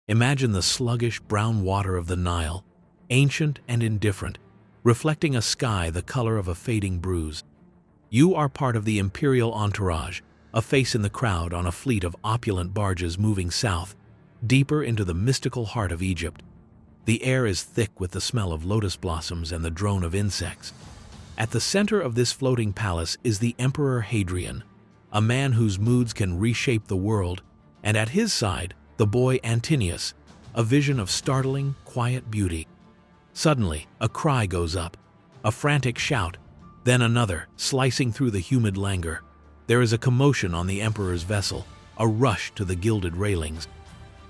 Imagine the sluggish brown water of the Nile, ancient and indifferent, reflecting a sky the color of a fading bruise. You are part of the imperial entourage, a face in the crowd on a fleet of opulent barges moving south, deeper into the mystical heart of Egypt. The air is thick with the smell of lotus blossoms and the drone of insects. At the center of this floating palace is the Emperor Hadrian, a man whose moods can reshape the world, and at his side, the boy Antinous, a vision of startling, quiet beauty. Suddenly, a cry goes up, a frantic shout, then another, slicing through the humid languor. There is a commotion on the emperor's vessel, a rush to the gilded railings.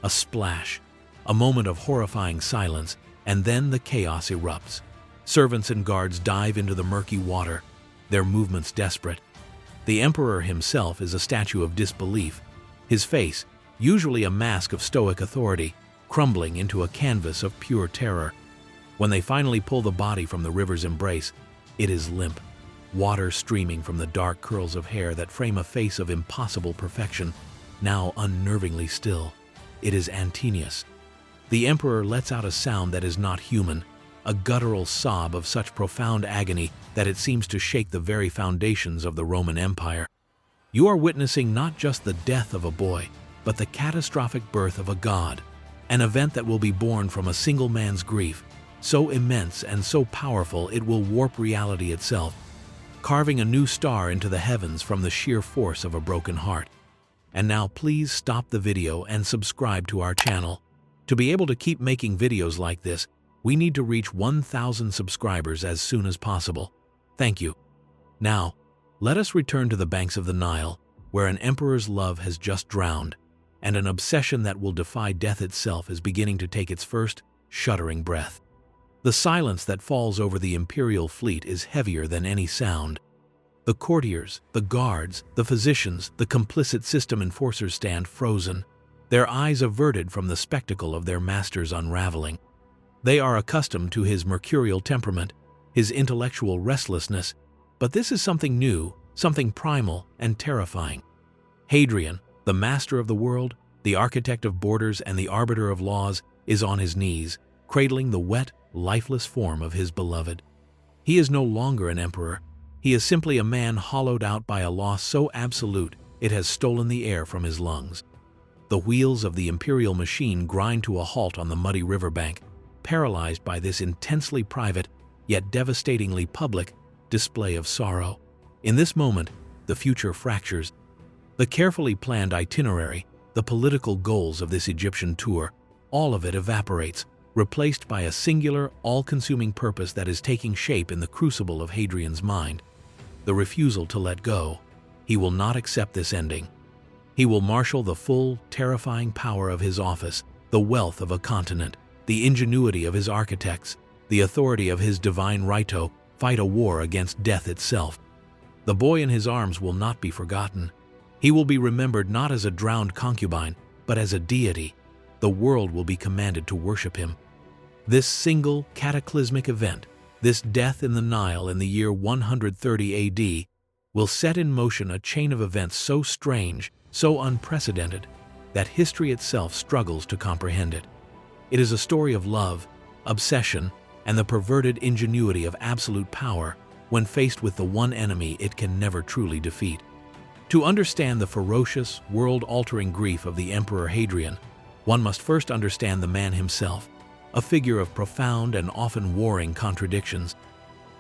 A splash, a moment of horrifying silence, and then the chaos erupts. Servants and guards dive into the murky water, their movements desperate. The emperor himself is a statue of disbelief, his face, usually a mask of stoic authority, crumbling into a canvas of pure terror. When they finally pull the body from the river's embrace, it is limp, water streaming from the dark curls of hair that frame a face of impossible perfection, now unnervingly still. It is Antinous. The emperor lets out a sound that is not human, a guttural sob of such profound agony that it seems to shake the very foundations of the Roman Empire. You are witnessing not just the death of a boy, but the catastrophic birth of a god, an event that will be born from a single man's grief, so immense and so powerful it will warp reality itself, carving a new star into the heavens from the sheer force of a broken heart. And now please stop the video and subscribe to our channel. To be able to keep making videos like this, we need to reach 1,000 subscribers as soon as possible. Thank you. Now, let us return to the banks of the Nile, where an emperor's love has just drowned, and an obsession that will defy death itself is beginning to take its first, shuddering breath. The silence that falls over the imperial fleet is heavier than any sound. The courtiers, the guards, the physicians, the complicit system enforcers stand frozen, their eyes averted from the spectacle of their master's unraveling. They are accustomed to his mercurial temperament, his intellectual restlessness, but this is something new, something primal and terrifying. Hadrian, the master of the world, the architect of borders and the arbiter of laws, is on his knees, cradling the wet, lifeless form of his beloved. He is no longer an emperor. He is simply a man hollowed out by a loss so absolute it has stolen the air from his lungs. The wheels of the imperial machine grind to a halt on the muddy riverbank, paralyzed by this intensely private, yet devastatingly public, display of sorrow. In this moment, the future fractures. The carefully planned itinerary, the political goals of this Egyptian tour, all of it evaporates, replaced by a singular, all-consuming purpose that is taking shape in the crucible of Hadrian's mind. The refusal to let go. He will not accept this ending. He will marshal the full, terrifying power of his office, the wealth of a continent, the ingenuity of his architects, the authority of his divine Rito, fight a war against death itself. The boy in his arms will not be forgotten. He will be remembered not as a drowned concubine, but as a deity. The world will be commanded to worship him. This single, cataclysmic event, this death in the Nile in the year 130 AD, will set in motion a chain of events so strange, so unprecedented, that history itself struggles to comprehend it. It is a story of love, obsession, and the perverted ingenuity of absolute power when faced with the one enemy it can never truly defeat. To understand the ferocious, world-altering grief of the Emperor Hadrian, one must first understand the man himself, a figure of profound and often warring contradictions.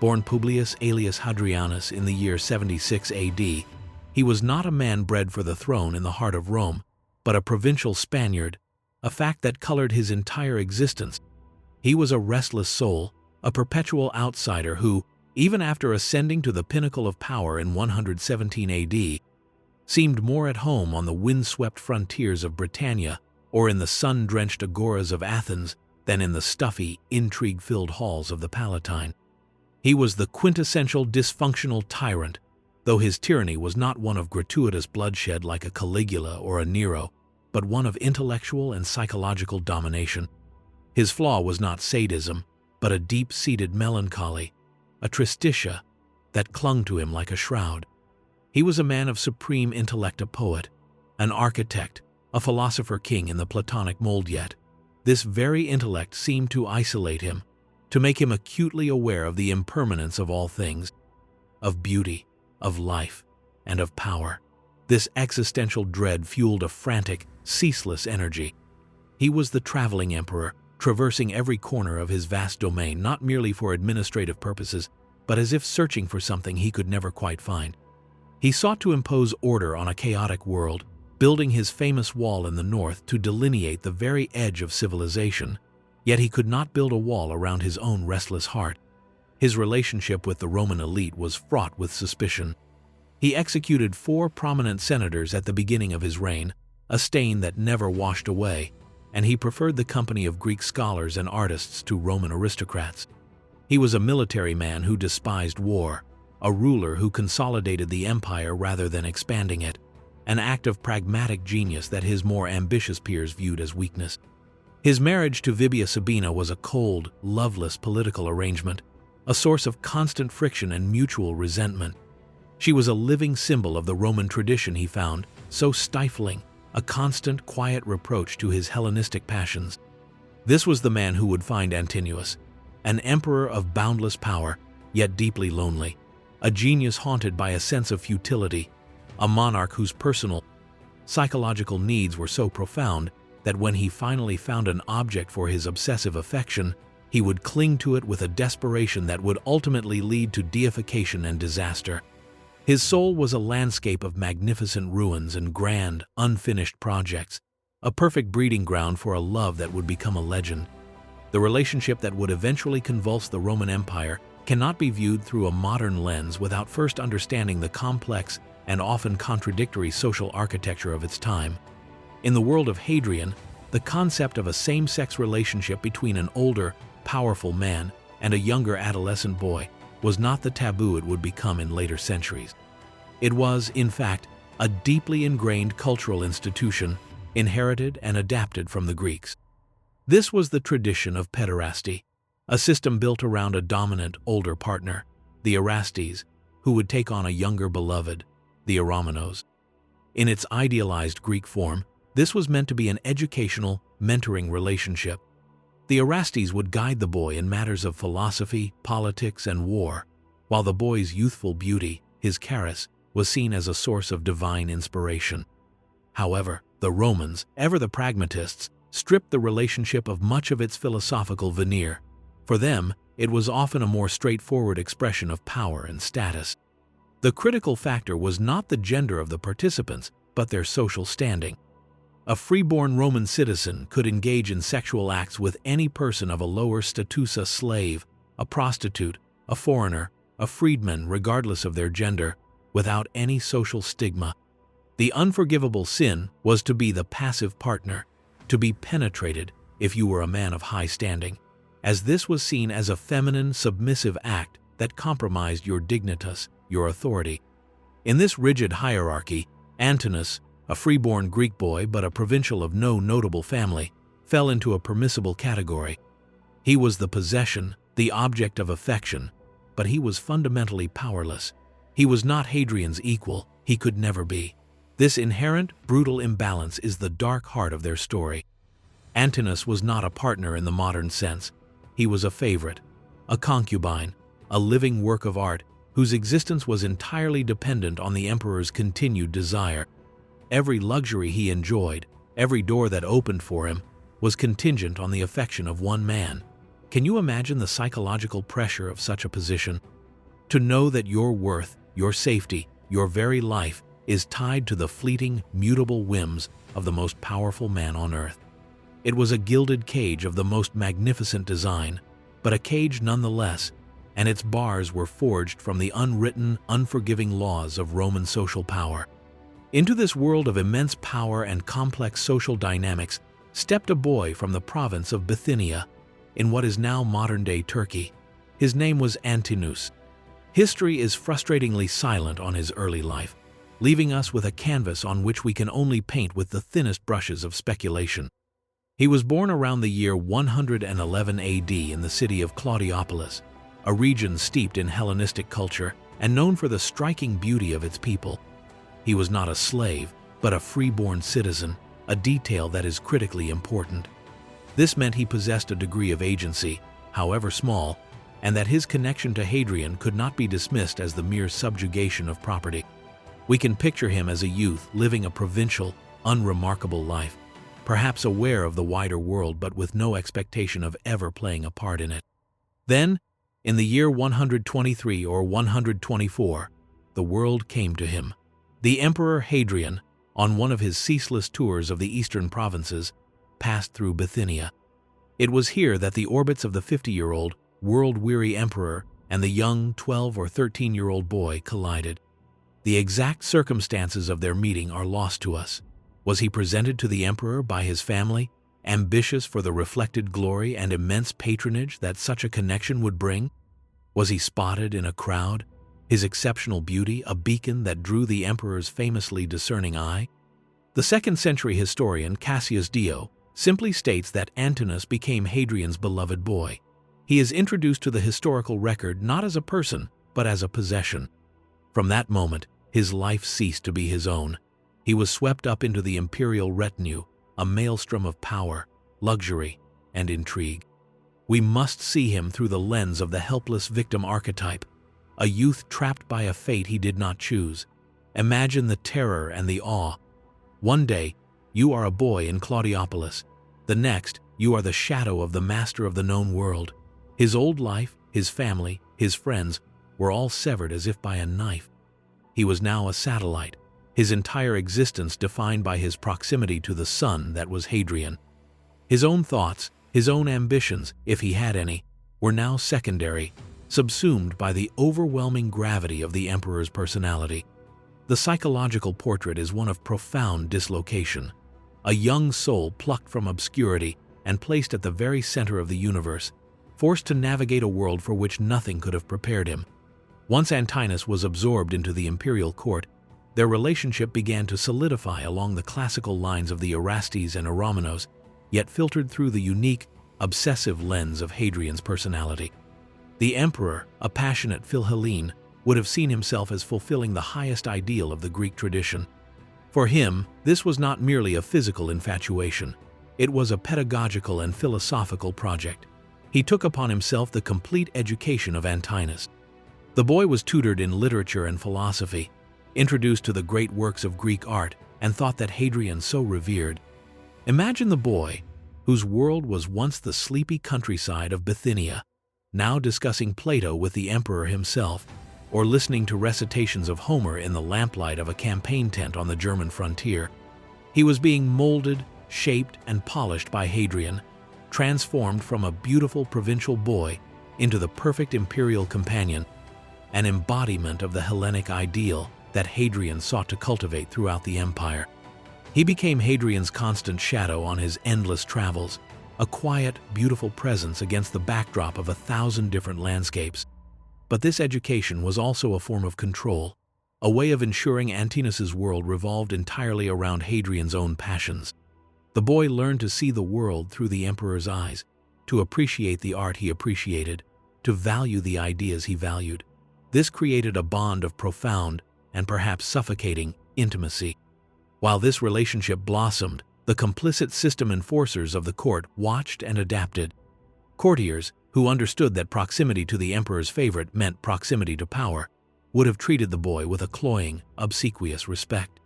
Born Publius alias Hadrianus in the year 76 AD, he was not a man bred for the throne in the heart of Rome, but a provincial Spaniard, a fact that colored his entire existence. He was a restless soul, a perpetual outsider who, even after ascending to the pinnacle of power in 117 AD, seemed more at home on the windswept frontiers of Britannia or in the sun-drenched agoras of Athens than in the stuffy, intrigue-filled halls of the Palatine. He was the quintessential dysfunctional tyrant, though his tyranny was not one of gratuitous bloodshed like a Caligula or a Nero, but one of intellectual and psychological domination. His flaw was not sadism, but a deep-seated melancholy, a tristitia that clung to him like a shroud. He was a man of supreme intellect, a poet, an architect, a philosopher king in the Platonic mold, yet, This very intellect seemed to isolate him, to make him acutely aware of the impermanence of all things, of beauty, of life, and of power. This existential dread fueled a frantic, ceaseless energy. He was the traveling emperor, traversing every corner of his vast domain not merely for administrative purposes, but as if searching for something he could never quite find. He sought to impose order on a chaotic world, building his famous wall in the north to delineate the very edge of civilization, yet he could not build a wall around his own restless heart. His relationship with the Roman elite was fraught with suspicion. He executed 4 prominent senators at the beginning of his reign, a stain that never washed away, and he preferred the company of Greek scholars and artists to Roman aristocrats. He was a military man who despised war, a ruler who consolidated the empire rather than expanding it, an act of pragmatic genius that his more ambitious peers viewed as weakness. His marriage to Vibia Sabina was a cold, loveless political arrangement, a source of constant friction and mutual resentment. She was a living symbol of the Roman tradition he found so stifling, a constant, quiet reproach to his Hellenistic passions. This was the man who would find Antinous, an emperor of boundless power, yet deeply lonely, a genius haunted by a sense of futility, a monarch whose personal, psychological needs were so profound that when he finally found an object for his obsessive affection, he would cling to it with a desperation that would ultimately lead to deification and disaster. His soul was a landscape of magnificent ruins and grand, unfinished projects, a perfect breeding ground for a love that would become a legend. The relationship that would eventually convulse the Roman Empire cannot be viewed through a modern lens without first understanding the complex and often contradictory social architecture of its time. In the world of Hadrian, the concept of a same-sex relationship between an older, powerful man and a younger adolescent boy was not the taboo it would become in later centuries. It was, in fact, a deeply ingrained cultural institution, inherited and adapted from the Greeks. This was the tradition of pederasty, a system built around a dominant, older partner, the Erastes, who would take on a younger beloved, the Eromenos. In its idealized Greek form, this was meant to be an educational, mentoring relationship. The Erastes would guide the boy in matters of philosophy, politics, and war, while the boy's youthful beauty, his charis, was seen as a source of divine inspiration. However, the Romans, ever the pragmatists, stripped the relationship of much of its philosophical veneer. For them, it was often a more straightforward expression of power and status. The critical factor was not the gender of the participants, but their social standing. A freeborn Roman citizen could engage in sexual acts with any person of a lower status: a slave, a prostitute, a foreigner, a freedman, regardless of their gender, without any social stigma. The unforgivable sin was to be the passive partner, to be penetrated if you were a man of high standing, as this was seen as a feminine, submissive act that compromised your dignitas, your authority. In this rigid hierarchy, Antinous, a freeborn Greek boy but a provincial of no notable family, fell into a permissible category. He was the possession, the object of affection, but he was fundamentally powerless. He was not Hadrian's equal, he could never be. This inherent, brutal imbalance is the dark heart of their story. Antinous was not a partner in the modern sense. He was a favorite, a concubine, a living work of art whose existence was entirely dependent on the emperor's continued desire. Every luxury he enjoyed, every door that opened for him, was contingent on the affection of one man. Can you imagine the psychological pressure of such a position? To know that your worth, your safety, your very life is tied to the fleeting, mutable whims of the most powerful man on earth. It was a gilded cage of the most magnificent design, but a cage nonetheless, and its bars were forged from the unwritten, unforgiving laws of Roman social power. Into this world of immense power and complex social dynamics stepped a boy from the province of Bithynia, in what is now modern-day Turkey. His name was Antinous. History is frustratingly silent on his early life, leaving us with a canvas on which we can only paint with the thinnest brushes of speculation. He was born around the year 111 AD in the city of Claudiopolis, a region steeped in Hellenistic culture and known for the striking beauty of its people. He was not a slave, but a freeborn citizen, a detail that is critically important. This meant he possessed a degree of agency, however small, and that his connection to Hadrian could not be dismissed as the mere subjugation of property. We can picture him as a youth living a provincial, unremarkable life, perhaps aware of the wider world but with no expectation of ever playing a part in it. Then, in the year 123 or 124, the world came to him. The Emperor Hadrian, on one of his ceaseless tours of the eastern provinces, passed through Bithynia. It was here that the orbits of the 50-year-old, world-weary emperor and the young 12 or 13-year-old boy collided. The exact circumstances of their meeting are lost to us. Was he presented to the emperor by his family, ambitious for the reflected glory and immense patronage that such a connection would bring? Was he spotted in a crowd, his exceptional beauty a beacon that drew the emperor's famously discerning eye? The 2nd-century historian Cassius Dio simply states that Antinous became Hadrian's beloved boy. He is introduced to the historical record not as a person, but as a possession. From that moment, his life ceased to be his own. He was swept up into the imperial retinue, a maelstrom of power, luxury, and intrigue. We must see him through the lens of the helpless victim archetype, a youth trapped by a fate he did not choose. Imagine the terror and the awe. One day, you are a boy in Claudiopolis. The next, you are the shadow of the master of the known world. His old life, his family, his friends were all severed as if by a knife. He was now a satellite, his entire existence defined by his proximity to the sun that was Hadrian. His own thoughts, his own ambitions, if he had any, were now secondary, subsumed by the overwhelming gravity of the emperor's personality. The psychological portrait is one of profound dislocation. A young soul plucked from obscurity and placed at the very center of the universe, forced to navigate a world for which nothing could have prepared him. Once Antinous was absorbed into the imperial court, their relationship began to solidify along the classical lines of the Erastes and Romanos, yet filtered through the unique, obsessive lens of Hadrian's personality. The emperor, a passionate Philhellene, would have seen himself as fulfilling the highest ideal of the Greek tradition. For him, this was not merely a physical infatuation. It was a pedagogical and philosophical project. He took upon himself the complete education of Antinous. The boy was tutored in literature and philosophy, introduced to the great works of Greek art, and thought that Hadrian so revered. Imagine the boy, whose world was once the sleepy countryside of Bithynia, now discussing Plato with the emperor himself, or listening to recitations of Homer in the lamplight of a campaign tent on the German frontier. He was being molded, shaped, and polished by Hadrian, transformed from a beautiful provincial boy into the perfect imperial companion, an embodiment of the Hellenic ideal that Hadrian sought to cultivate throughout the empire. He became Hadrian's constant shadow on his endless travels, a quiet, beautiful presence against the backdrop of 1,000 different landscapes. But this education was also a form of control, a way of ensuring Antinous' world revolved entirely around Hadrian's own passions. The boy learned to see the world through the emperor's eyes, to appreciate the art he appreciated, to value the ideas he valued. This created a bond of profound and perhaps suffocating intimacy. While this relationship blossomed, the complicit system enforcers of the court watched and adapted. Courtiers, who understood that proximity to the emperor's favorite meant proximity to power, would have treated the boy with a cloying, obsequious respect.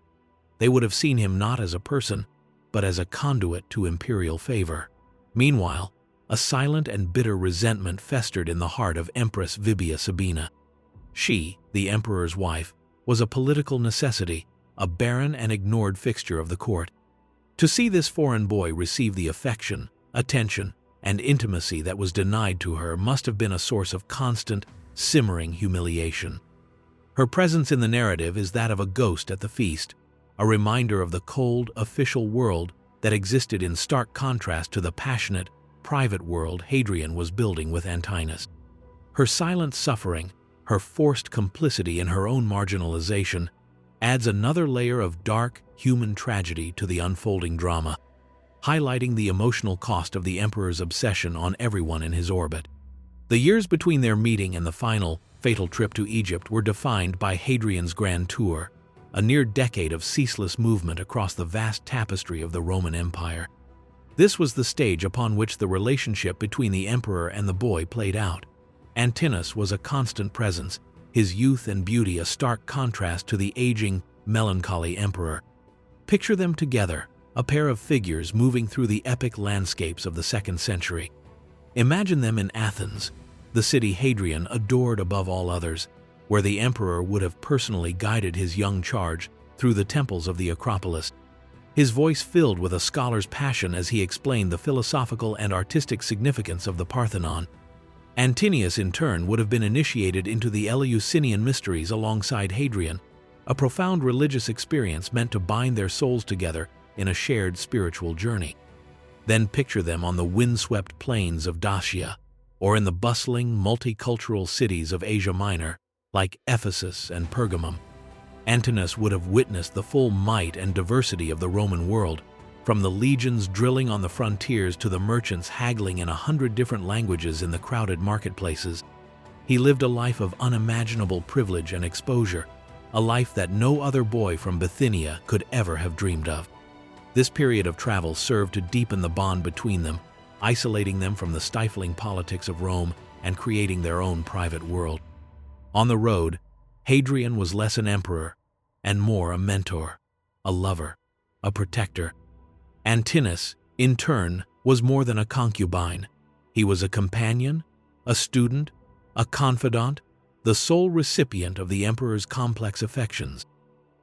They would have seen him not as a person, but as a conduit to imperial favor. Meanwhile, a silent and bitter resentment festered in the heart of Empress Vibia Sabina. She, the emperor's wife, was a political necessity, a barren and ignored fixture of the court. To see this foreign boy receive the affection, attention, and intimacy that was denied to her must have been a source of constant, simmering humiliation. Her presence in the narrative is that of a ghost at the feast, a reminder of the cold, official world that existed in stark contrast to the passionate, private world Hadrian was building with Antinous. Her silent suffering, her forced complicity in her own marginalization, adds another layer of dark, human tragedy to the unfolding drama, highlighting the emotional cost of the emperor's obsession on everyone in his orbit. The years between their meeting and the final, fatal trip to Egypt were defined by Hadrian's grand tour, a near decade of ceaseless movement across the vast tapestry of the Roman Empire. This was the stage upon which the relationship between the emperor and the boy played out. Antinous was a constant presence, his youth and beauty a stark contrast to the aging, melancholy emperor. Picture them together, a pair of figures moving through the epic landscapes of the 2nd century. Imagine them in Athens, the city Hadrian adored above all others, where the emperor would have personally guided his young charge through the temples of the Acropolis. His voice filled with a scholar's passion as he explained the philosophical and artistic significance of the Parthenon. Antinous, in turn, would have been initiated into the Eleusinian mysteries alongside Hadrian, a profound religious experience meant to bind their souls together in a shared spiritual journey. Then picture them on the windswept plains of Dacia, or in the bustling, multicultural cities of Asia Minor, like Ephesus and Pergamum. Antinous would have witnessed the full might and diversity of the Roman world, from the legions drilling on the frontiers to the merchants haggling in 100 different languages in the crowded marketplaces. He lived a life of unimaginable privilege and exposure, a life that no other boy from Bithynia could ever have dreamed of. This period of travel served to deepen the bond between them, isolating them from the stifling politics of Rome and creating their own private world. On the road, Hadrian was less an emperor and more a mentor, a lover, a protector. Antinous, in turn, was more than a concubine. He was a companion, a student, a confidant, the sole recipient of the emperor's complex affections.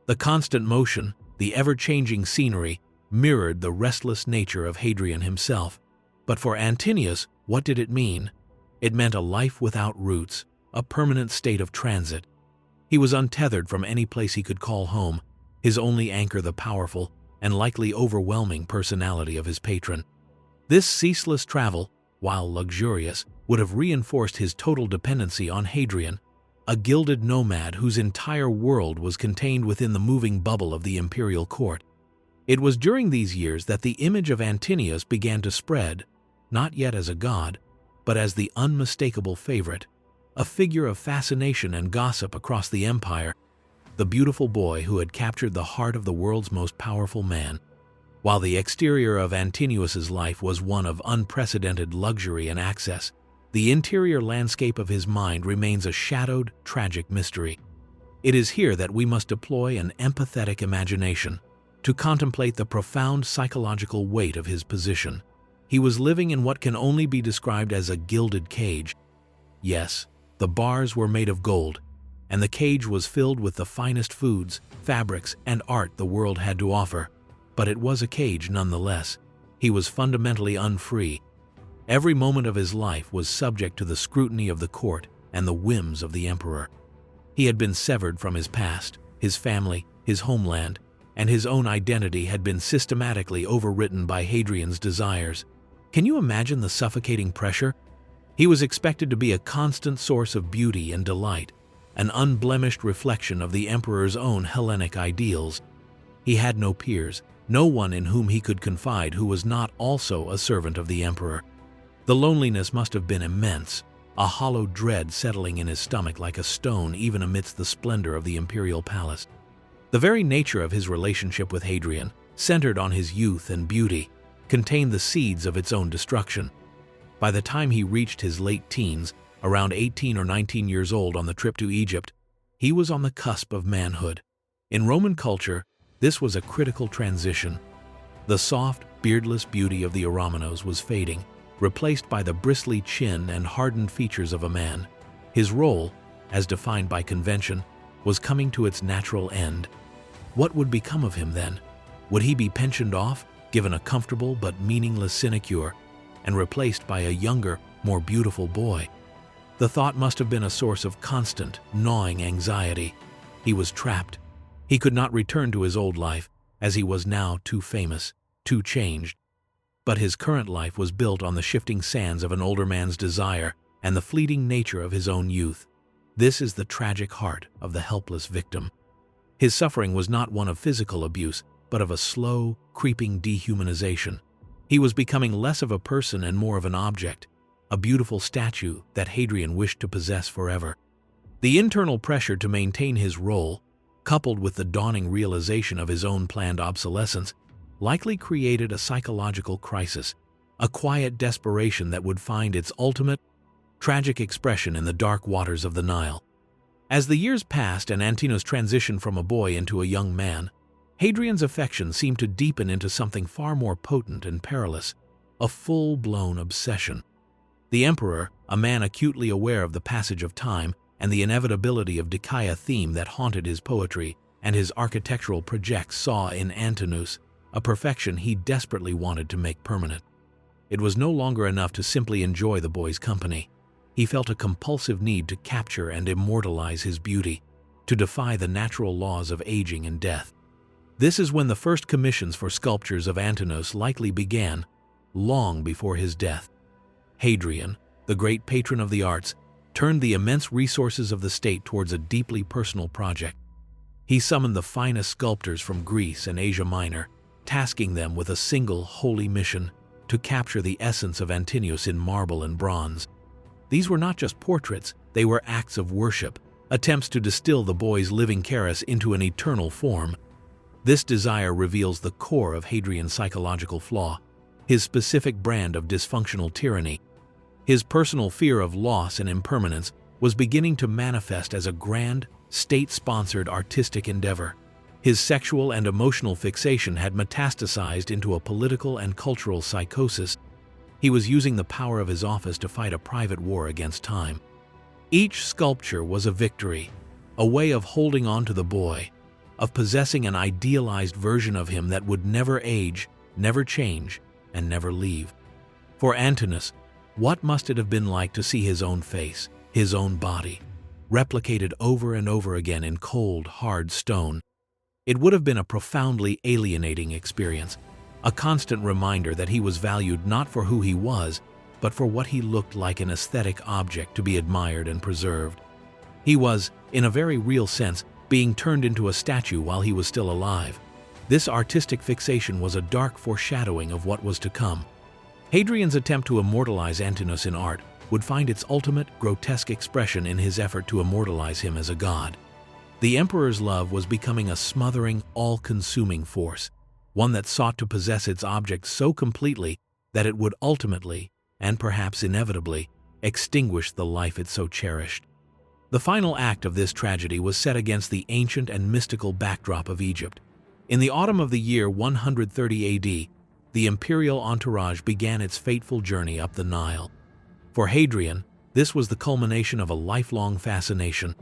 The constant motion, the ever-changing scenery, mirrored the restless nature of Hadrian himself. But for Antinous, what did it mean? It meant a life without roots, a permanent state of transit. He was untethered from any place he could call home, his only anchor the powerful and likely overwhelming personality of his patron. This ceaseless travel, while luxurious, would have reinforced his total dependency on Hadrian, a gilded nomad whose entire world was contained within the moving bubble of the imperial court. It was during these years that the image of Antinous began to spread, not yet as a god, but as the unmistakable favorite, a figure of fascination and gossip across the empire, the beautiful boy who had captured the heart of the world's most powerful man. While the exterior of Antinous's life was one of unprecedented luxury and access, the interior landscape of his mind remains a shadowed, tragic mystery. It is here that we must deploy an empathetic imagination to contemplate the profound psychological weight of his position. He was living in what can only be described as a gilded cage. Yes, the bars were made of gold, and the cage was filled with the finest foods, fabrics, and art the world had to offer. But it was a cage nonetheless. He was fundamentally unfree. Every moment of his life was subject to the scrutiny of the court and the whims of the emperor. He had been severed from his past, his family, his homeland, and his own identity had been systematically overwritten by Hadrian's desires. Can you imagine the suffocating pressure? He was expected to be a constant source of beauty and delight, an unblemished reflection of the emperor's own Hellenic ideals. He had no peers, no one in whom he could confide who was not also a servant of the emperor. The loneliness must have been immense, a hollow dread settling in his stomach like a stone even amidst the splendor of the imperial palace. The very nature of his relationship with Hadrian, centered on his youth and beauty, contained the seeds of its own destruction. By the time he reached his late teens, around 18 or 19 years old on the trip to Egypt, he was on the cusp of manhood. In Roman culture, this was a critical transition. The soft, beardless beauty of the Romanos was fading, replaced by the bristly chin and hardened features of a man. His role, as defined by convention, was coming to its natural end. What would become of him then? Would he be pensioned off, given a comfortable but meaningless sinecure, and replaced by a younger, more beautiful boy? The thought must have been a source of constant, gnawing anxiety. He was trapped. He could not return to his old life, as he was now too famous, too changed. But his current life was built on the shifting sands of an older man's desire and the fleeting nature of his own youth. This is the tragic heart of the helpless victim. His suffering was not one of physical abuse, but of a slow, creeping dehumanization. He was becoming less of a person and more of an object, a beautiful statue that Hadrian wished to possess forever. The internal pressure to maintain his role, coupled with the dawning realization of his own planned obsolescence, likely created a psychological crisis, a quiet desperation that would find its ultimate, tragic expression in the dark waters of the Nile. As the years passed and Antinous transitioned from a boy into a young man, Hadrian's affection seemed to deepen into something far more potent and perilous, a full-blown obsession. The emperor, a man acutely aware of the passage of time and the inevitability of decay, a theme that haunted his poetry and his architectural projects, saw in Antinous a perfection he desperately wanted to make permanent. It was no longer enough to simply enjoy the boy's company. He felt a compulsive need to capture and immortalize his beauty, to defy the natural laws of aging and death. This is when the first commissions for sculptures of Antinous likely began, long before his death. Hadrian, the great patron of the arts, turned the immense resources of the state towards a deeply personal project. He summoned the finest sculptors from Greece and Asia Minor, tasking them with a single holy mission: to capture the essence of Antinous in marble and bronze. These were not just portraits, they were acts of worship, attempts to distill the boy's living charis into an eternal form. This desire reveals the core of Hadrian's psychological flaw, his specific brand of dysfunctional tyranny. His personal fear of loss and impermanence was beginning to manifest as a grand, state-sponsored artistic endeavor. His sexual and emotional fixation had metastasized into a political and cultural psychosis. He was using the power of his office to fight a private war against time. Each sculpture was a victory, a way of holding on to the boy, of possessing an idealized version of him that would never age, never change, and never leave. For Antinous, what must it have been like to see his own face, his own body, replicated over and over again in cold, hard stone? It would have been a profoundly alienating experience, a constant reminder that he was valued not for who he was, but for what he looked like, an aesthetic object to be admired and preserved. He was, in a very real sense, being turned into a statue while he was still alive. This artistic fixation was a dark foreshadowing of what was to come. Hadrian's attempt to immortalize Antinous in art would find its ultimate, grotesque expression in his effort to immortalize him as a god. The emperor's love was becoming a smothering, all-consuming force, one that sought to possess its object so completely that it would ultimately, and perhaps inevitably, extinguish the life it so cherished. The final act of this tragedy was set against the ancient and mystical backdrop of Egypt. In the autumn of the year 130 AD, the imperial entourage began its fateful journey up the Nile. For Hadrian, this was the culmination of a lifelong fascination.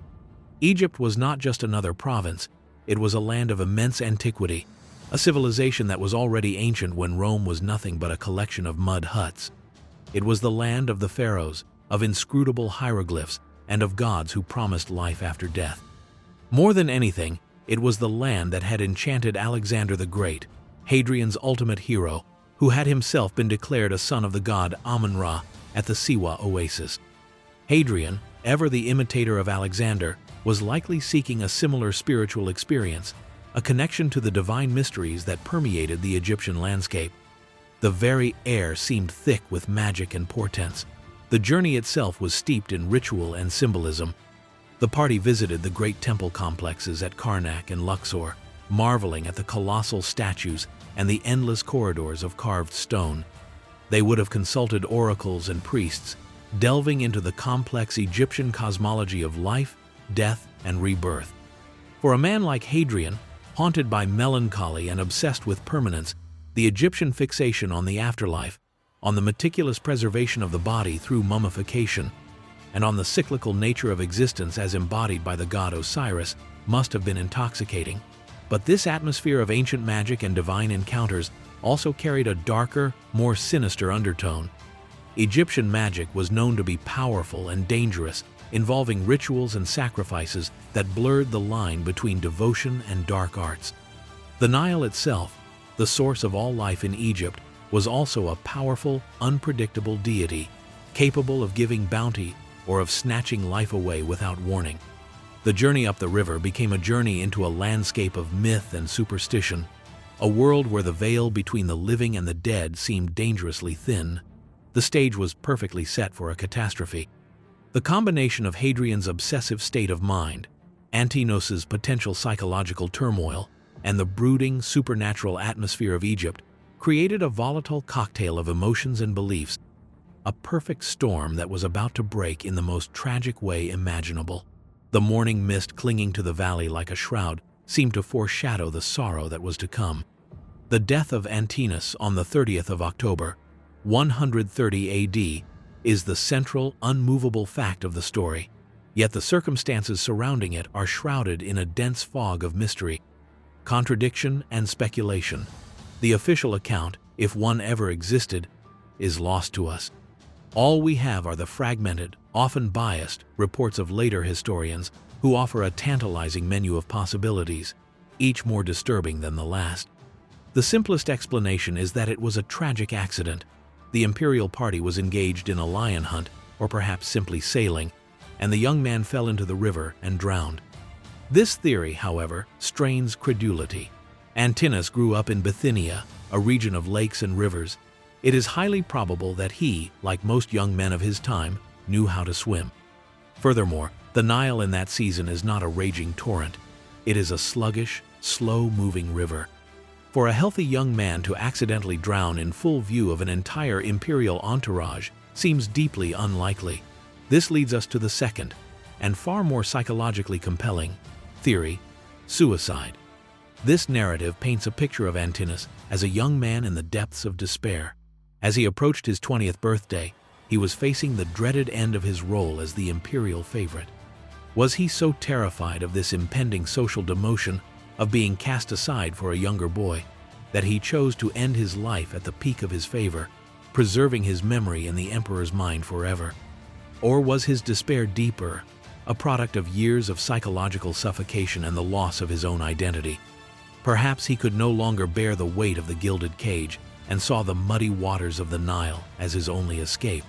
Egypt was not just another province, it was a land of immense antiquity, a civilization that was already ancient when Rome was nothing but a collection of mud huts. It was the land of the pharaohs, of inscrutable hieroglyphs, and of gods who promised life after death. More than anything, it was the land that had enchanted Alexander the Great, Hadrian's ultimate hero, who had himself been declared a son of the god Amun-Ra at the Siwa oasis. Hadrian, ever the imitator of Alexander, was likely seeking a similar spiritual experience, a connection to the divine mysteries that permeated the Egyptian landscape. The very air seemed thick with magic and portents. The journey itself was steeped in ritual and symbolism. The party visited the great temple complexes at Karnak and Luxor, marveling at the colossal statues and the endless corridors of carved stone. They would have consulted oracles and priests, delving into the complex Egyptian cosmology of life, death, and rebirth. For a man like Hadrian, haunted by melancholy and obsessed with permanence, the Egyptian fixation on the afterlife, on the meticulous preservation of the body through mummification, and on the cyclical nature of existence as embodied by the god Osiris, must have been intoxicating. But this atmosphere of ancient magic and divine encounters also carried a darker, more sinister undertone. Egyptian magic was known to be powerful and dangerous, involving rituals and sacrifices that blurred the line between devotion and dark arts. The Nile itself, the source of all life in Egypt, was also a powerful, unpredictable deity, capable of giving bounty or of snatching life away without warning. The journey up the river became a journey into a landscape of myth and superstition, a world where the veil between the living and the dead seemed dangerously thin. The stage was perfectly set for a catastrophe. The combination of Hadrian's obsessive state of mind, Antinos's potential psychological turmoil, and the brooding, supernatural atmosphere of Egypt created a volatile cocktail of emotions and beliefs, a perfect storm that was about to break in the most tragic way imaginable. The morning mist clinging to the valley like a shroud seemed to foreshadow the sorrow that was to come. The death of Antinous on the 30th of October, 130 AD, is the central, unmovable fact of the story, yet the circumstances surrounding it are shrouded in a dense fog of mystery, contradiction, and speculation. The official account, if one ever existed, is lost to us. All we have are the fragmented, often biased, reports of later historians who offer a tantalizing menu of possibilities, each more disturbing than the last. The simplest explanation is that it was a tragic accident. The imperial party was engaged in a lion hunt, or perhaps simply sailing, and the young man fell into the river and drowned. This theory, however, strains credulity. Antinous grew up in Bithynia, a region of lakes and rivers. It is highly probable that he, like most young men of his time, knew how to swim. Furthermore, the Nile in that season is not a raging torrent. It is a sluggish, slow-moving river. For a healthy young man to accidentally drown in full view of an entire imperial entourage seems deeply unlikely. This leads us to the second, and far more psychologically compelling, theory: suicide. This narrative paints a picture of Antinous as a young man in the depths of despair. As he approached his 20th birthday, he was facing the dreaded end of his role as the imperial favorite. Was he so terrified of this impending social demotion, of being cast aside for a younger boy, that he chose to end his life at the peak of his favor, preserving his memory in the emperor's mind forever? Or was his despair deeper, a product of years of psychological suffocation and the loss of his own identity? Perhaps he could no longer bear the weight of the gilded cage and saw the muddy waters of the Nile as his only escape.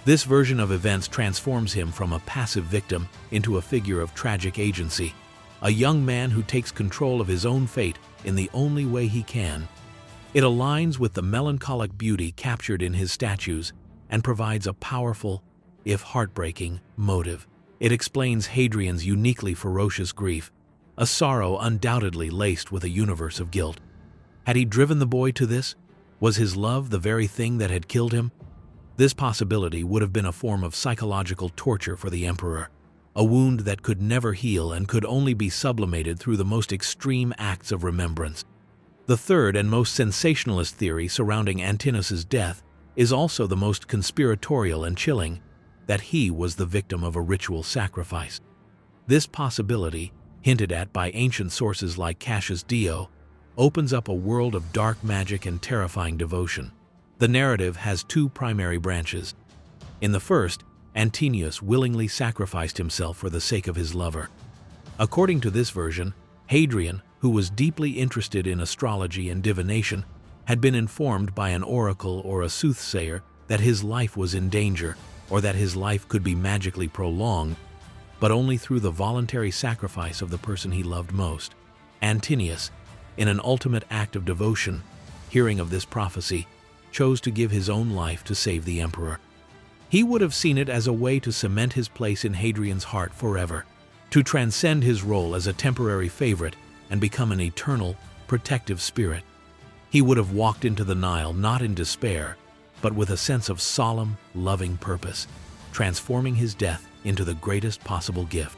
This version of events transforms him from a passive victim into a figure of tragic agency, a young man who takes control of his own fate in the only way he can. It aligns with the melancholic beauty captured in his statues and provides a powerful, if heartbreaking, motive. It explains Hadrian's uniquely ferocious grief, a sorrow undoubtedly laced with a universe of guilt. Had he driven the boy to this? Was his love the very thing that had killed him? This possibility would have been a form of psychological torture for the emperor, a wound that could never heal and could only be sublimated through the most extreme acts of remembrance. The third and most sensationalist theory surrounding Antinous' death is also the most conspiratorial and chilling, that he was the victim of a ritual sacrifice. This possibility, hinted at by ancient sources like Cassius Dio, opens up a world of dark magic and terrifying devotion. The narrative has two primary branches. In the first, Antinous willingly sacrificed himself for the sake of his lover. According to this version, Hadrian, who was deeply interested in astrology and divination, had been informed by an oracle or a soothsayer that his life was in danger, or that his life could be magically prolonged, but only through the voluntary sacrifice of the person he loved most. Antinous, in an ultimate act of devotion, hearing of this prophecy, chose to give his own life to save the emperor. He would have seen it as a way to cement his place in Hadrian's heart forever, to transcend his role as a temporary favorite and become an eternal, protective spirit. He would have walked into the Nile not in despair, but with a sense of solemn, loving purpose, transforming his death into the greatest possible gift.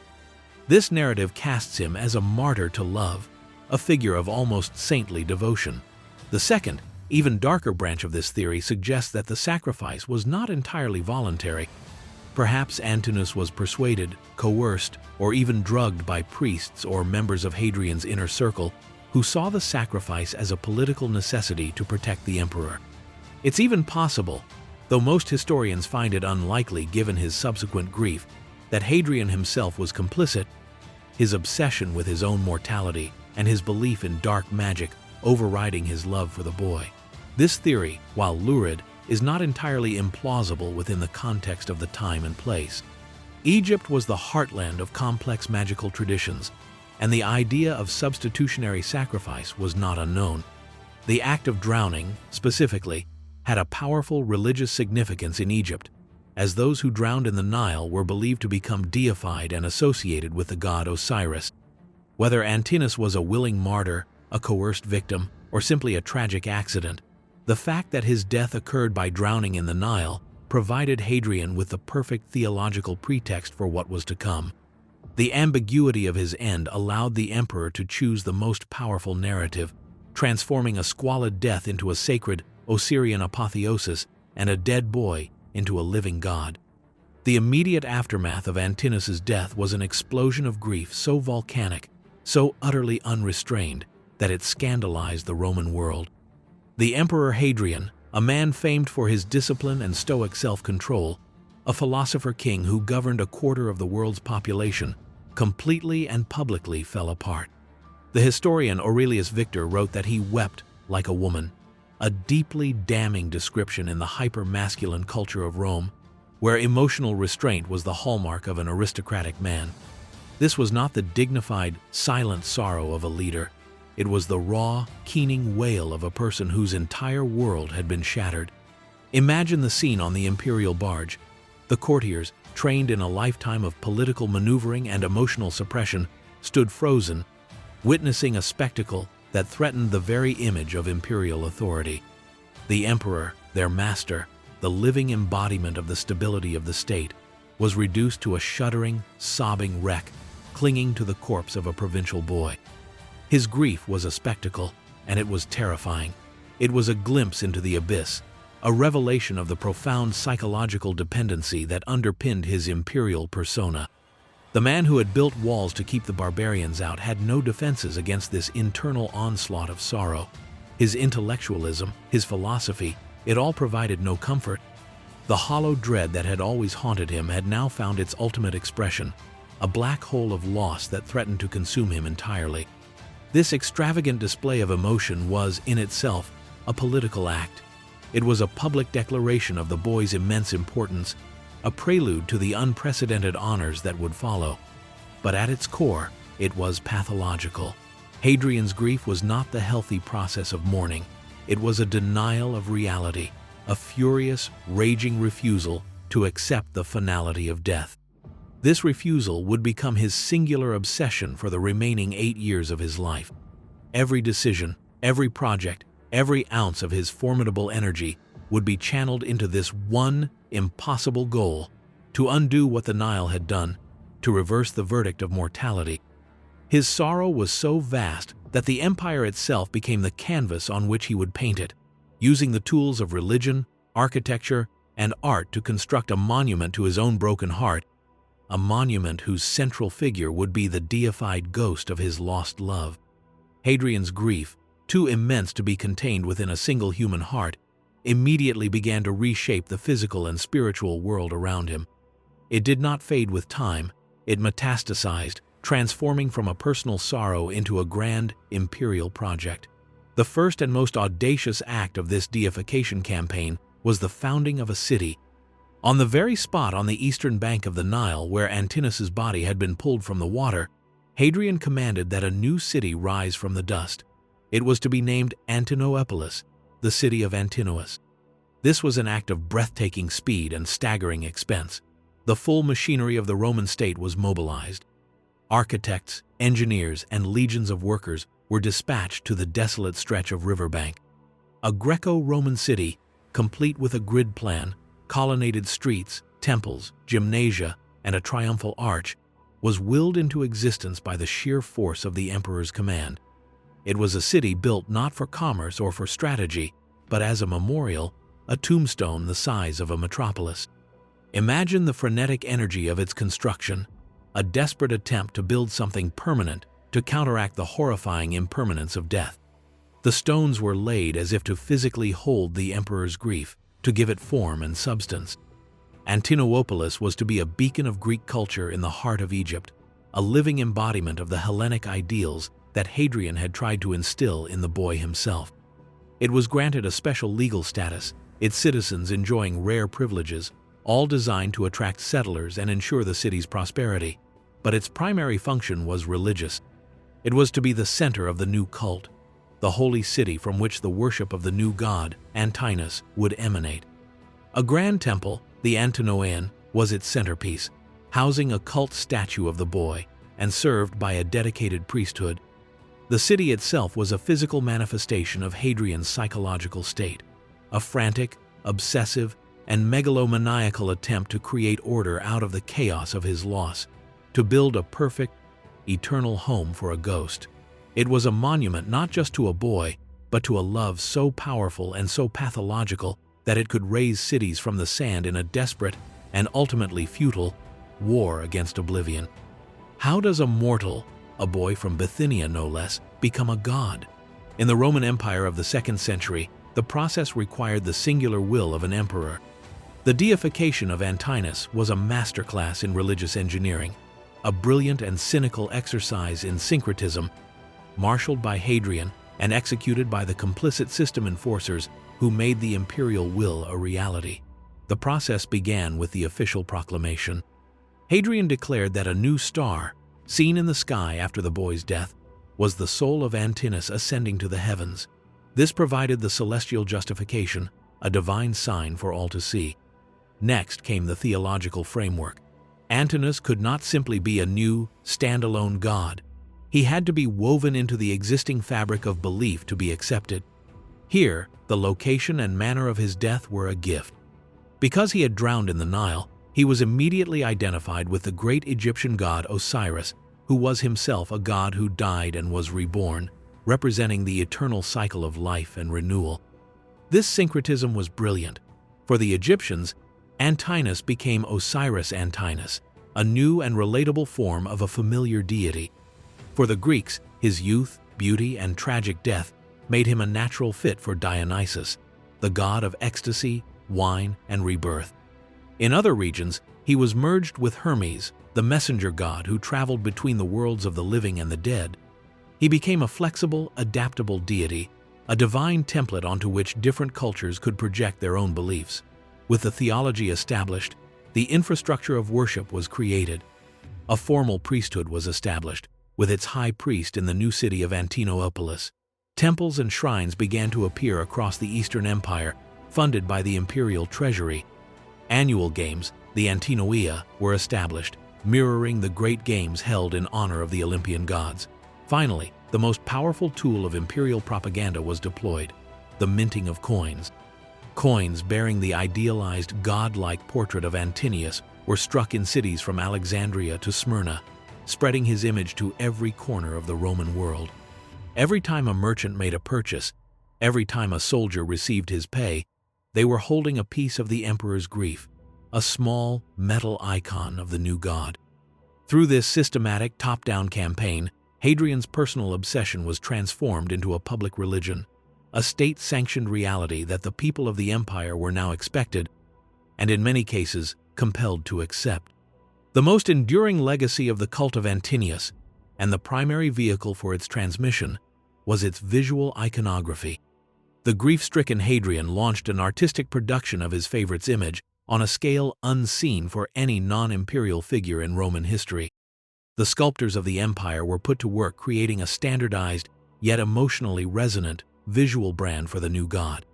This narrative casts him as a martyr to love, a figure of almost saintly devotion. The second, even darker branch of this theory suggests that the sacrifice was not entirely voluntary. Perhaps Antinous was persuaded, coerced, or even drugged by priests or members of Hadrian's inner circle who saw the sacrifice as a political necessity to protect the emperor. It's even possible, though most historians find it unlikely given his subsequent grief, that Hadrian himself was complicit, his obsession with his own mortality and his belief in dark magic overriding his love for the boy. This theory, while lurid, is not entirely implausible within the context of the time and place. Egypt was the heartland of complex magical traditions, and the idea of substitutionary sacrifice was not unknown. The act of drowning, specifically, had a powerful religious significance in Egypt, as those who drowned in the Nile were believed to become deified and associated with the god Osiris. Whether Antinous was a willing martyr a coerced victim, or simply a tragic accident. The fact that his death occurred by drowning in the Nile provided Hadrian with the perfect theological pretext for what was to come. The ambiguity of his end allowed the emperor to choose the most powerful narrative, transforming a squalid death into a sacred Osirian apotheosis and a dead boy into a living god. The immediate aftermath of Antinous' death was an explosion of grief so volcanic, so utterly unrestrained, that it scandalized the Roman world. The Emperor Hadrian, a man famed for his discipline and stoic self-control, a philosopher king who governed a quarter of the world's population, completely and publicly fell apart. The historian Aurelius Victor wrote that he wept like a woman, a deeply damning description in the hyper-masculine culture of Rome, where emotional restraint was the hallmark of an aristocratic man. This was not the dignified, silent sorrow of a leader. It was the raw, keening wail of a person whose entire world had been shattered. Imagine the scene on the imperial barge. The courtiers, trained in a lifetime of political maneuvering and emotional suppression, stood frozen, witnessing a spectacle that threatened the very image of imperial authority. The emperor, their master, the living embodiment of the stability of the state, was reduced to a shuddering, sobbing wreck, clinging to the corpse of a provincial boy. His grief was a spectacle, and it was terrifying. It was a glimpse into the abyss, a revelation of the profound psychological dependency that underpinned his imperial persona. The man who had built walls to keep the barbarians out had no defenses against this internal onslaught of sorrow. His intellectualism, his philosophy, it all provided no comfort. The hollow dread that had always haunted him had now found its ultimate expression, a black hole of loss that threatened to consume him entirely. This extravagant display of emotion was, in itself, a political act. It was a public declaration of the boy's immense importance, a prelude to the unprecedented honors that would follow. But at its core, it was pathological. Hadrian's grief was not the healthy process of mourning. It was a denial of reality, a furious, raging refusal to accept the finality of death. This refusal would become his singular obsession for the remaining 8 years of his life. Every decision, every project, every ounce of his formidable energy would be channeled into this one impossible goal: to undo what the Nile had done, to reverse the verdict of mortality. His sorrow was so vast that the empire itself became the canvas on which he would paint it, using the tools of religion, architecture, and art to construct a monument to his own broken heart, a monument whose central figure would be the deified ghost of his lost love. Hadrian's grief, too immense to be contained within a single human heart, immediately began to reshape the physical and spiritual world around him. It did not fade with time, it metastasized, transforming from a personal sorrow into a grand imperial project. The first and most audacious act of this deification campaign was the founding of a city. On the very spot on the eastern bank of the Nile where Antinous' body had been pulled from the water, Hadrian commanded that a new city rise from the dust. It was to be named Antinopolis, the city of Antinous. This was an act of breathtaking speed and staggering expense. The full machinery of the Roman state was mobilized. Architects, engineers, and legions of workers were dispatched to the desolate stretch of riverbank. A Greco-Roman city, complete with a grid plan, colonnaded streets, temples, gymnasia, and a triumphal arch, was willed into existence by the sheer force of the emperor's command. It was a city built not for commerce or for strategy, but as a memorial, a tombstone the size of a metropolis. Imagine the frenetic energy of its construction, a desperate attempt to build something permanent to counteract the horrifying impermanence of death. The stones were laid as if to physically hold the emperor's grief, to give it form and substance. Antinopolis was to be a beacon of Greek culture in the heart of Egypt, a living embodiment of the Hellenic ideals that Hadrian had tried to instill in the boy himself. It was granted a special legal status, its citizens enjoying rare privileges, all designed to attract settlers and ensure the city's prosperity. But its primary function was religious. It was to be the center of the new cult, the holy city from which the worship of the new god, Antinous, would emanate. A grand temple, the Antinoion, was its centerpiece, housing a cult statue of the boy and served by a dedicated priesthood. The city itself was a physical manifestation of Hadrian's psychological state, a frantic, obsessive, and megalomaniacal attempt to create order out of the chaos of his loss, to build a perfect, eternal home for a ghost. It was a monument not just to a boy, but to a love so powerful and so pathological that it could raise cities from the sand in a desperate and ultimately futile war against oblivion. How does a mortal, a boy from Bithynia no less, become a god? In the Roman Empire of the 2nd century, the process required the singular will of an emperor. The deification of Antinous was a masterclass in religious engineering, a brilliant and cynical exercise in syncretism, marshaled by Hadrian and executed by the complicit system enforcers who made the imperial will a reality. The process began with the official proclamation. Hadrian declared that a new star, seen in the sky after the boy's death, was the soul of Antinous ascending to the heavens. This provided the celestial justification, a divine sign for all to see. Next came the theological framework. Antinous could not simply be a new, standalone god. He had to be woven into the existing fabric of belief to be accepted. Here, the location and manner of his death were a gift. Because he had drowned in the Nile, he was immediately identified with the great Egyptian god Osiris, who was himself a god who died and was reborn, representing the eternal cycle of life and renewal. This syncretism was brilliant. For the Egyptians, Antinous became Osiris Antinous, a new and relatable form of a familiar deity. For the Greeks, his youth, beauty, and tragic death made him a natural fit for Dionysus, the god of ecstasy, wine, and rebirth. In other regions, he was merged with Hermes, the messenger god who traveled between the worlds of the living and the dead. He became a flexible, adaptable deity, a divine template onto which different cultures could project their own beliefs. With the theology established, the infrastructure of worship was created. A formal priesthood was established, with its high priest in the new city of Antinopolis. Temples and shrines began to appear across the Eastern Empire, funded by the imperial treasury. Annual games, the Antinoia, were established, mirroring the great games held in honor of the Olympian gods. Finally, the most powerful tool of imperial propaganda was deployed: the minting of coins. Coins bearing the idealized godlike portrait of Antinous were struck in cities from Alexandria to Smyrna, spreading his image to every corner of the Roman world. Every time a merchant made a purchase, every time a soldier received his pay, they were holding a piece of the emperor's grief, a small metal icon of the new god. Through this systematic top-down campaign, Hadrian's personal obsession was transformed into a public religion, a state-sanctioned reality that the people of the empire were now expected, and in many cases, compelled to accept. The most enduring legacy of the cult of Antinous, and the primary vehicle for its transmission, was its visual iconography. The grief-stricken Hadrian launched an artistic production of his favorite's image on a scale unseen for any non-imperial figure in Roman history. The sculptors of the empire were put to work creating a standardized, yet emotionally resonant, visual brand for the new god.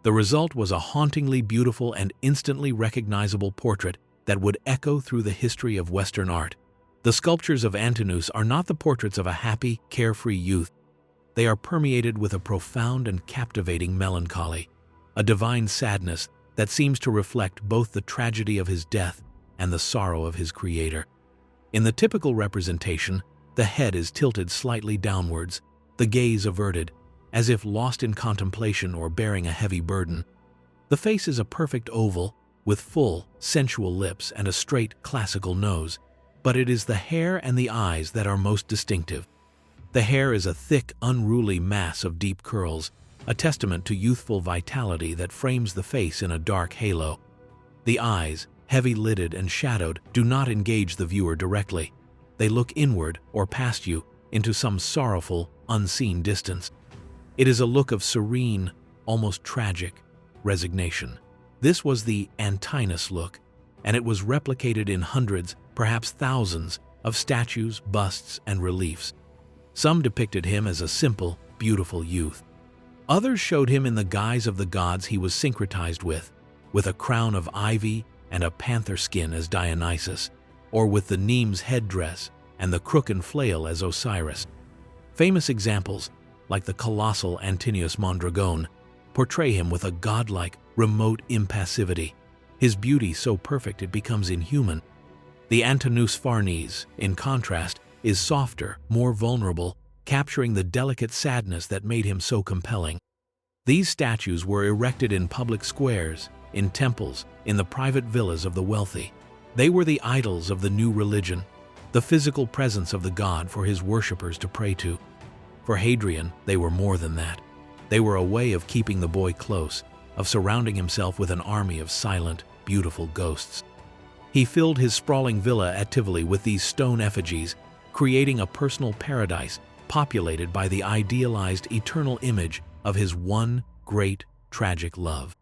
The result was a hauntingly beautiful and instantly recognizable portrait that would echo through the history of Western art. The sculptures of Antinous are not the portraits of a happy, carefree youth. They are permeated with a profound and captivating melancholy, a divine sadness that seems to reflect both the tragedy of his death and the sorrow of his creator. In the typical representation, the head is tilted slightly downwards, the gaze averted, as if lost in contemplation or bearing a heavy burden. The face is a perfect oval, with full, sensual lips and a straight, classical nose, but it is the hair and the eyes that are most distinctive. The hair is a thick, unruly mass of deep curls, a testament to youthful vitality that frames the face in a dark halo. The eyes, heavy-lidded and shadowed, do not engage the viewer directly. They look inward or past you into some sorrowful, unseen distance. It is a look of serene, almost tragic, resignation. This was the Antinous look, and it was replicated in hundreds, perhaps thousands, of statues, busts, and reliefs. Some depicted him as a simple, beautiful youth. Others showed him in the guise of the gods he was syncretized with a crown of ivy and a panther skin as Dionysus, or with the Neme's headdress and the crook and flail as Osiris. Famous examples, like the colossal Antinous Mondragon, portray him with a godlike, remote impassivity, his beauty so perfect it becomes inhuman. The Antinous Farnese, in contrast, is softer, more vulnerable, capturing the delicate sadness that made him so compelling. These statues were erected in public squares, in temples, in the private villas of the wealthy. They were the idols of the new religion, the physical presence of the god for his worshippers to pray to. For Hadrian, they were more than that. They were a way of keeping the boy close, of surrounding himself with an army of silent, beautiful ghosts. He filled his sprawling villa at Tivoli with these stone effigies, creating a personal paradise populated by the idealized eternal image of his one great, tragic love.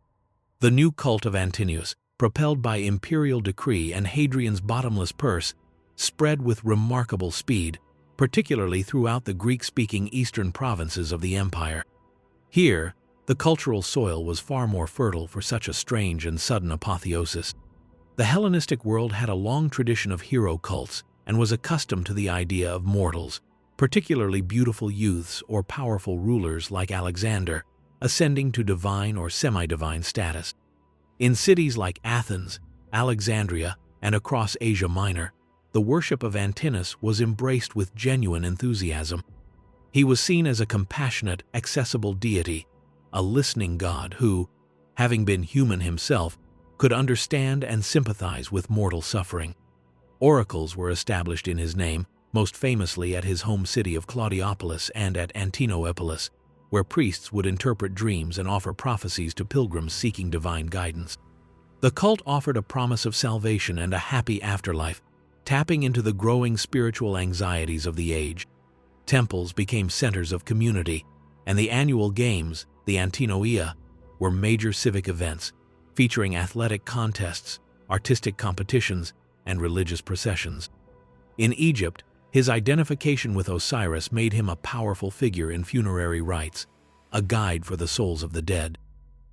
The new cult of Antinous, propelled by imperial decree and Hadrian's bottomless purse, spread with remarkable speed, particularly throughout the Greek-speaking eastern provinces of the empire. Here, the cultural soil was far more fertile for such a strange and sudden apotheosis. The Hellenistic world had a long tradition of hero cults and was accustomed to the idea of mortals, particularly beautiful youths or powerful rulers like Alexander, ascending to divine or semi-divine status. In cities like Athens, Alexandria, and across Asia Minor, the worship of Antinous was embraced with genuine enthusiasm. He was seen as a compassionate, accessible deity, a listening god who, having been human himself, could understand and sympathize with mortal suffering. Oracles were established in his name, most famously at his home city of Claudiopolis and at Antinopolis, where priests would interpret dreams and offer prophecies to pilgrims seeking divine guidance. The cult offered a promise of salvation and a happy afterlife, tapping into the growing spiritual anxieties of the age. Temples became centers of community, and the annual games, the Antinoia, were major civic events, featuring athletic contests, artistic competitions, and religious processions. In Egypt, his identification with Osiris made him a powerful figure in funerary rites, a guide for the souls of the dead.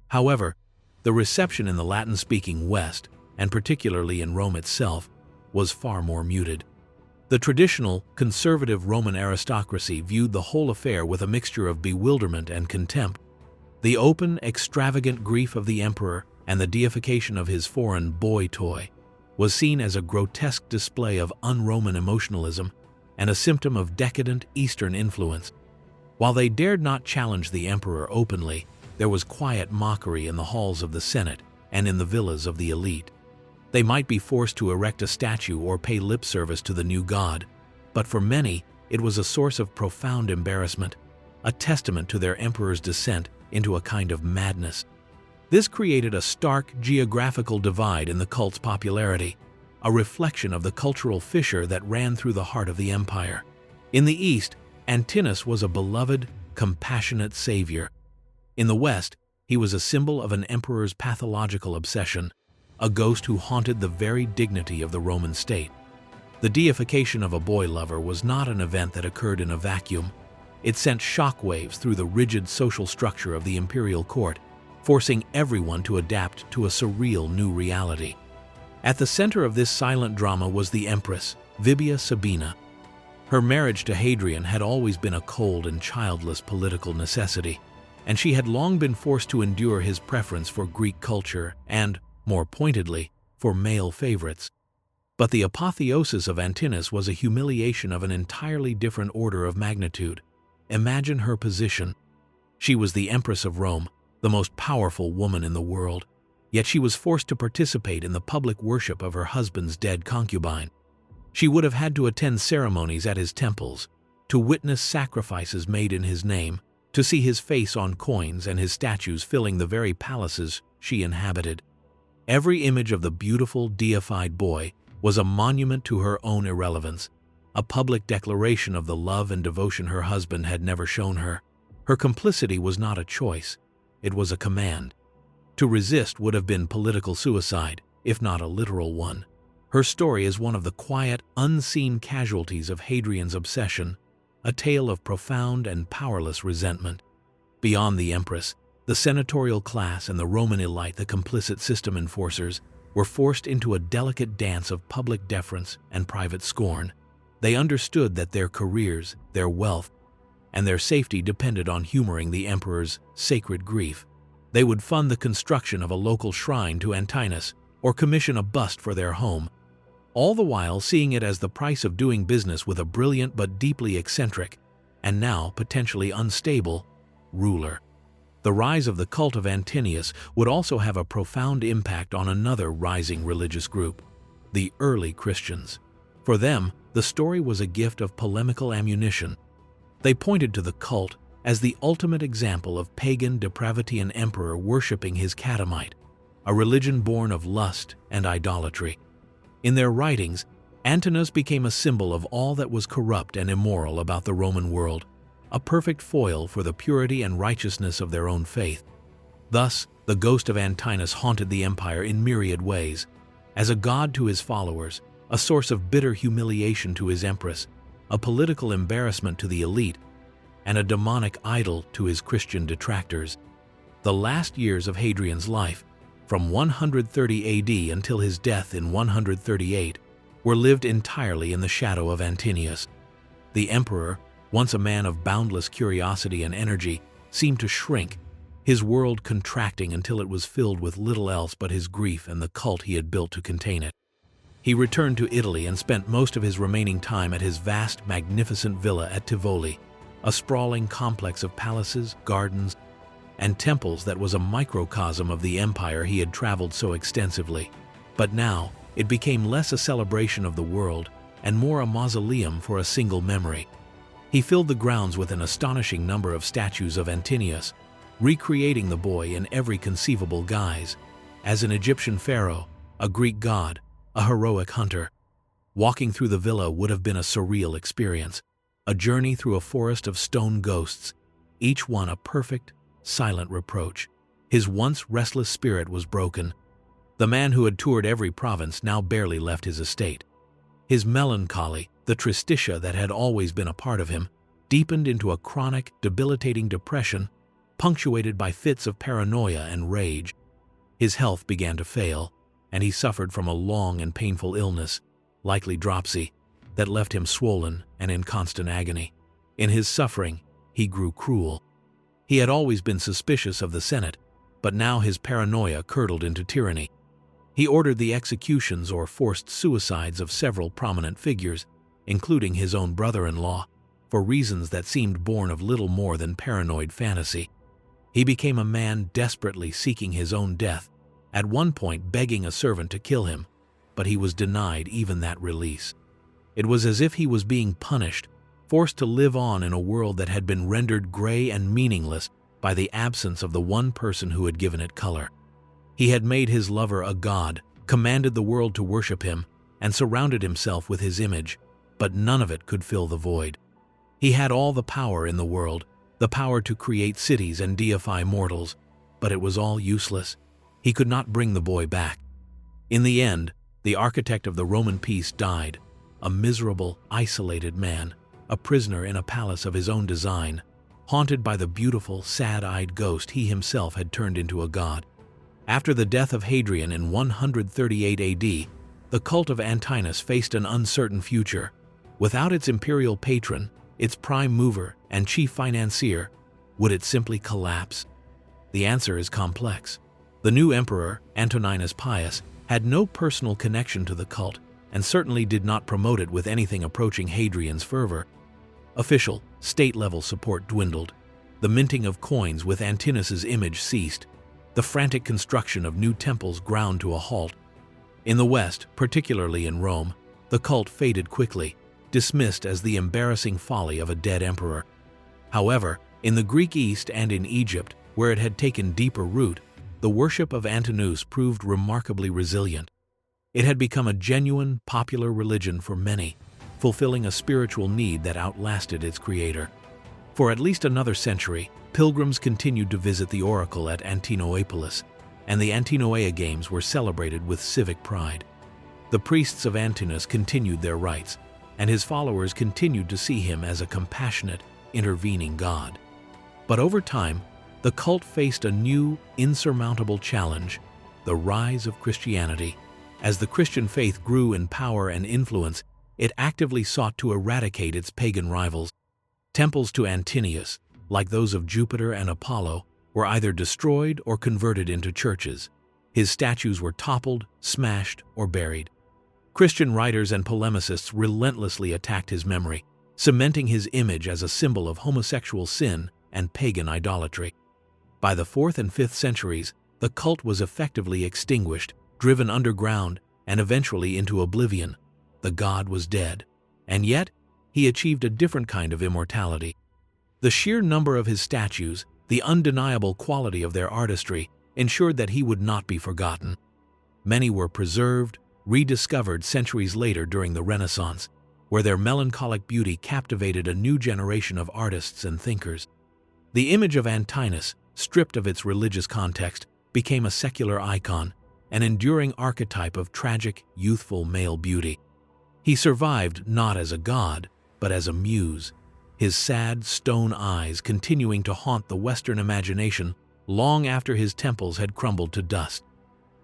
However, the reception in the Latin-speaking West, and particularly in Rome itself, was far more muted. The traditional, conservative Roman aristocracy viewed the whole affair with a mixture of bewilderment and contempt. The open, extravagant grief of the emperor and the deification of his foreign boy toy was seen as a grotesque display of un-Roman emotionalism and a symptom of decadent Eastern influence. While they dared not challenge the emperor openly, there was quiet mockery in the halls of the Senate and in the villas of the elite. They might be forced to erect a statue or pay lip service to the new god, but for many, it was a source of profound embarrassment, a testament to their emperor's descent into a kind of madness. This created a stark geographical divide in the cult's popularity, a reflection of the cultural fissure that ran through the heart of the empire. In the East, Antinous was a beloved, compassionate savior. In the West, he was a symbol of an emperor's pathological obsession, a ghost who haunted the very dignity of the Roman state. The deification of a boy lover was not an event that occurred in a vacuum. It sent shockwaves through the rigid social structure of the imperial court, forcing everyone to adapt to a surreal new reality. At the center of this silent drama was the empress, Vibia Sabina. Her marriage to Hadrian had always been a cold and childless political necessity, and she had long been forced to endure his preference for Greek culture and, more pointedly, for male favorites. But the apotheosis of Antinous was a humiliation of an entirely different order of magnitude. Imagine her position. She was the Empress of Rome, the most powerful woman in the world, yet she was forced to participate in the public worship of her husband's dead concubine. She would have had to attend ceremonies at his temples, to witness sacrifices made in his name, to see his face on coins and his statues filling the very palaces she inhabited. Every image of the beautiful, deified boy was a monument to her own irrelevance, a public declaration of the love and devotion her husband had never shown her. Her complicity was not a choice, it was a command. To resist would have been political suicide, if not a literal one. Her story is one of the quiet, unseen casualties of Hadrian's obsession, a tale of profound and powerless resentment. Beyond the empress, the senatorial class and the Roman elite, the complicit system enforcers, were forced into a delicate dance of public deference and private scorn. They understood that their careers, their wealth, and their safety depended on humoring the emperor's sacred grief. They would fund the construction of a local shrine to Antinous or commission a bust for their home, all the while seeing it as the price of doing business with a brilliant but deeply eccentric, and now potentially unstable, ruler. The rise of the cult of Antinous would also have a profound impact on another rising religious group, the early Christians. For them, the story was a gift of polemical ammunition. They pointed to the cult as the ultimate example of pagan depravity, an emperor worshipping his catamite, a religion born of lust and idolatry. In their writings, Antinous became a symbol of all that was corrupt and immoral about the Roman world, a perfect foil for the purity and righteousness of their own faith. Thus, the ghost of Antinous haunted the empire in myriad ways, as a god to his followers, a source of bitter humiliation to his empress, a political embarrassment to the elite, and a demonic idol to his Christian detractors. The last years of Hadrian's life, from 130 AD until his death in 138, were lived entirely in the shadow of Antinous. The emperor, once a man of boundless curiosity and energy, seemed to shrink, his world contracting until it was filled with little else but his grief and the cult he had built to contain it. He returned to Italy and spent most of his remaining time at his vast, magnificent villa at Tivoli, a sprawling complex of palaces, gardens, and temples that was a microcosm of the empire he had traveled so extensively. But now, it became less a celebration of the world and more a mausoleum for a single memory. He filled the grounds with an astonishing number of statues of Antinous, recreating the boy in every conceivable guise, as an Egyptian pharaoh, a Greek god, a heroic hunter. Walking through the villa would have been a surreal experience, a journey through a forest of stone ghosts, each one a perfect, silent reproach. His once restless spirit was broken. The man who had toured every province now barely left his estate. His melancholy, the tristitia that had always been a part of him, deepened into a chronic, debilitating depression, punctuated by fits of paranoia and rage. His health began to fail, and he suffered from a long and painful illness, likely dropsy, that left him swollen and in constant agony. In his suffering, he grew cruel. He had always been suspicious of the Senate, but now his paranoia curdled into tyranny. He ordered the executions or forced suicides of several prominent figures, including his own brother-in-law, for reasons that seemed born of little more than paranoid fantasy. He became a man desperately seeking his own death, at one point begging a servant to kill him, but he was denied even that release. It was as if he was being punished, forced to live on in a world that had been rendered gray and meaningless by the absence of the one person who had given it color. He had made his lover a god, commanded the world to worship him, and surrounded himself with his image, but none of it could fill the void. He had all the power in the world, the power to create cities and deify mortals, but it was all useless. He could not bring the boy back. In the end, the architect of the Roman peace died, a miserable, isolated man, a prisoner in a palace of his own design, haunted by the beautiful, sad-eyed ghost he himself had turned into a god. After the death of Hadrian in 138 AD, the cult of Antinous faced an uncertain future. Without its imperial patron, its prime mover and chief financier, would it simply collapse? The answer is complex. The new emperor, Antoninus Pius, had no personal connection to the cult and certainly did not promote it with anything approaching Hadrian's fervor. Official, state-level support dwindled. The minting of coins with Antinous' image ceased. The frantic construction of new temples ground to a halt. In the West, particularly in Rome, the cult faded quickly, dismissed as the embarrassing folly of a dead emperor. However, in the Greek East and in Egypt, where it had taken deeper root, the worship of Antinous proved remarkably resilient. It had become a genuine, popular religion for many, fulfilling a spiritual need that outlasted its creator. For at least another century, pilgrims continued to visit the oracle at Antinopolis, and the Antinoea Games were celebrated with civic pride. The priests of Antinous continued their rites, and his followers continued to see him as a compassionate, intervening god. But over time, the cult faced a new, insurmountable challenge: the rise of Christianity. As the Christian faith grew in power and influence, it actively sought to eradicate its pagan rivals. Temples to Antinous, like those of Jupiter and Apollo, were either destroyed or converted into churches. His statues were toppled, smashed, or buried. Christian writers and polemicists relentlessly attacked his memory, cementing his image as a symbol of homosexual sin and pagan idolatry. By the 4th and 5th centuries, the cult was effectively extinguished, driven underground, and eventually into oblivion. The god was dead. And yet, he achieved a different kind of immortality. The sheer number of his statues, the undeniable quality of their artistry, ensured that he would not be forgotten. Many were preserved, rediscovered centuries later during the Renaissance, where their melancholic beauty captivated a new generation of artists and thinkers. The image of Antinous, stripped of its religious context, became a secular icon, an enduring archetype of tragic, youthful male beauty. He survived not as a god, but as a muse, his sad, stone eyes continuing to haunt the Western imagination long after his temples had crumbled to dust.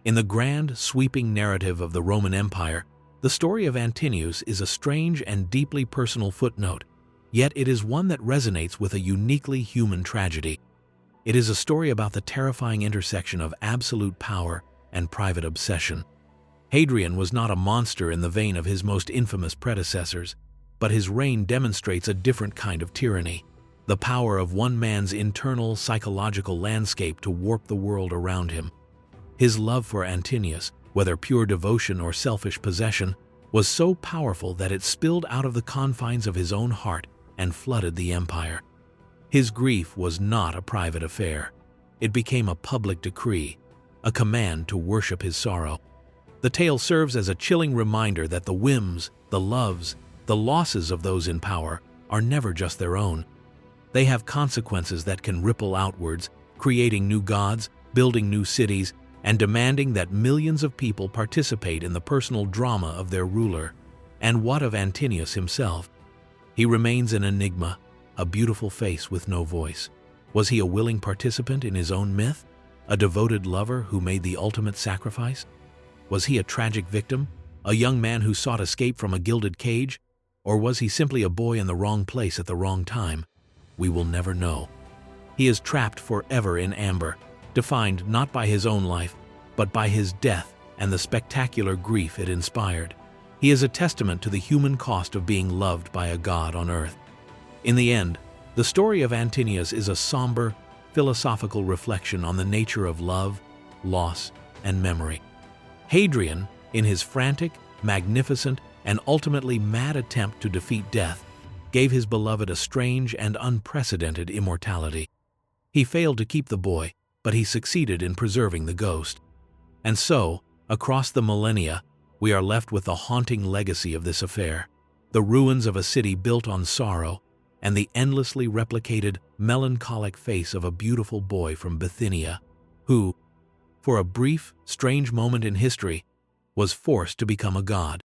In the grand, sweeping narrative of the Roman Empire, the story of Antinous is a strange and deeply personal footnote, yet it is one that resonates with a uniquely human tragedy. It is a story about the terrifying intersection of absolute power and private obsession. Hadrian was not a monster in the vein of his most infamous predecessors, but his reign demonstrates a different kind of tyranny, the power of one man's internal psychological landscape to warp the world around him. His love for Antinous, whether pure devotion or selfish possession, was so powerful that it spilled out of the confines of his own heart and flooded the empire. His grief was not a private affair. It became a public decree, a command to worship his sorrow. The tale serves as a chilling reminder that the whims, the loves, the losses of those in power are never just their own. They have consequences that can ripple outwards, creating new gods, building new cities, and demanding that millions of people participate in the personal drama of their ruler. And what of Antinous himself? He remains an enigma, a beautiful face with no voice. Was he a willing participant in his own myth? A devoted lover who made the ultimate sacrifice? Was he a tragic victim, a young man who sought escape from a gilded cage? Or was he simply a boy in the wrong place at the wrong time? We will never know. He is trapped forever in amber, defined not by his own life, but by his death and the spectacular grief it inspired. He is a testament to the human cost of being loved by a god on earth. In the end, the story of Antinous is a somber, philosophical reflection on the nature of love, loss, and memory. Hadrian, in his frantic, magnificent, and ultimately mad attempt to defeat death, gave his beloved a strange and unprecedented immortality. He failed to keep the boy, but he succeeded in preserving the ghost. And so, across the millennia, we are left with the haunting legacy of this affair, the ruins of a city built on sorrow, and the endlessly replicated, melancholic face of a beautiful boy from Bithynia, who, for a brief, strange moment in history, was forced to become a god.